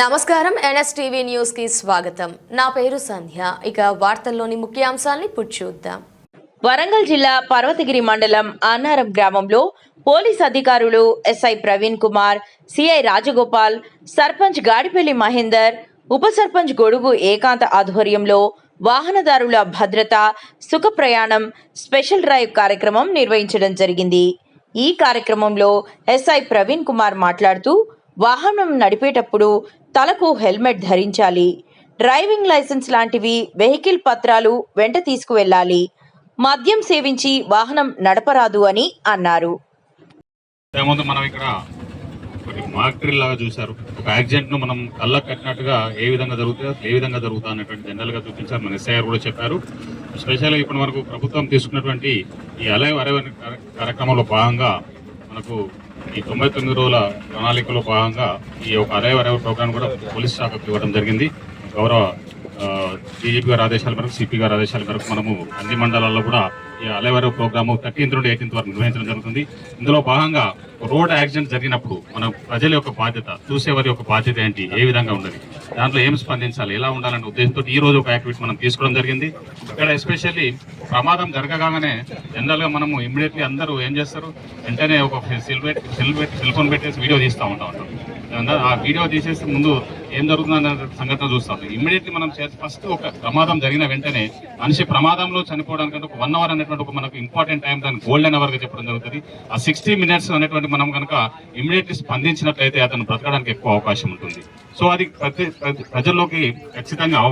నమస్కారం NSTV news కి స్వాగతం. నా పేరు సంధ్య. ఇక వార్తల్లోని ముఖ్యాంశాలను ఇప్పుడు చూద్దాం. వరంగల్ జిల్లా పర్వతగిరి మండలం అన్నారం గ్రామంలో పోలీస్ అధికారులు ఎస్ఐ ప్రవీణ్ కుమార్, సిఐ రాజగోపాల్, సర్పంచ్ గాడిపల్లి మహేందర్, ఉప సర్పంచ్ గొడుగు ఏకాంత ఆధ్వర్యంలో వాహనదారుల భద్రత, సుఖ ప్రయాణం స్పెషల్ డ్రైవ్ కార్యక్రమం నిర్వహించడం జరిగింది. ఈ కార్యక్రమంలో ఎస్ఐ ప్రవీణ్ కుమార్ మాట్లాడుతూ, వాహనం నడిపేటప్పుడు తలకు హెల్మెట్ ధరించాలి, డ్రైవింగ్ లైసెన్స్ లాంటివి వెహికల్ పత్రాలు వెంట తీసుకువెళ్ళాలి, మద్యం సేవించి వాహనం నడపరాదు అని అన్నారు. మనం ఇక్కడ మాక్ డ్రిల్ లాగా చూశారు. ఒక యాక్సిడెంట్ ను మనం కళ్ళ కట్టినట్టుగా ఏ విధంగా జరుగుతా అనేటువంటి జనరల్ గా చూపించారు. మన ఎస్ఐ కూడా చెప్పారు. స్పెషల్గా ఇప్పుడు మనకు ప్రభుత్వం తీసుకున్నటువంటి ఈ అలైవ్ అరైవ్ కార్యక్రమంలో భాగంగా మనకు ఈ 99 రోజుల ప్రణాళికలో భాగంగా ఈ ఒక అరైవ్ ప్రోగ్రామ్ కూడా పోలీస్ శాఖకు ఇవ్వడం జరిగింది. గౌరవ డీజీపీ గారి ఆదేశాల మేరకు, సిపి గారి ఆదేశాల మేరకు మనము అన్ని మండలాల్లో కూడా ఈ అలైవ్ ప్రోగ్రాము 13th నుండి 18th వరకు నిర్వహించడం జరుగుతుంది. ఇందులో భాగంగా రోడ్ యాక్సిడెంట్ జరిగినప్పుడు మన ప్రజల యొక్క బాధ్యత, చూసేవారి యొక్క బాధ్యత ఏంటి, ఏ విధంగా ఉన్నది, దాంట్లో ఏం స్పందించాలి, ఎలా ఉండాలనే ఉద్దేశంతో ఈ రోజు ఒక యాక్టివిటీ మనం తీసుకోవడం జరిగింది. ఇక్కడ ఎస్పెషల్లీ ప్రమాదం జరగగానే జనరల్ గా మనము ఇమ్మీడియట్లీ అందరూ ఏం చేస్తారు, వెంటనే ఒక సెల్ ఫోన్ పెట్టేసి వీడియో తీస్తూ ఉంటాం. ఆ వీడియో తీసేసి ముందు ఏం జరుగుతుందన్న సంఘటన చూస్తాం. ఇమ్మీడియట్లీ మనం ఫస్ట్ ఒక ప్రమాదం జరిగిన వెంటనే మనిషి ప్రమాదంలో చనిపోవడానికి ఒక 1 అవర్ అనేటువంటి ఒక మనకు ఇంపార్టెంట్ టైం, దాన్ని గోల్డెన్ అవర్ గా చెప్పడం జరుగుతుంది. ఆ 60 minutes అనేటువంటి మనం కనుక ఇమ్మీడియట్లీ స్పందించినట్లయితే అతను బ్రతకడానికి ఎక్కువ అవకాశం ఉంటుంది. సో అది ప్రజల్లోకి ఖచ్చితంగా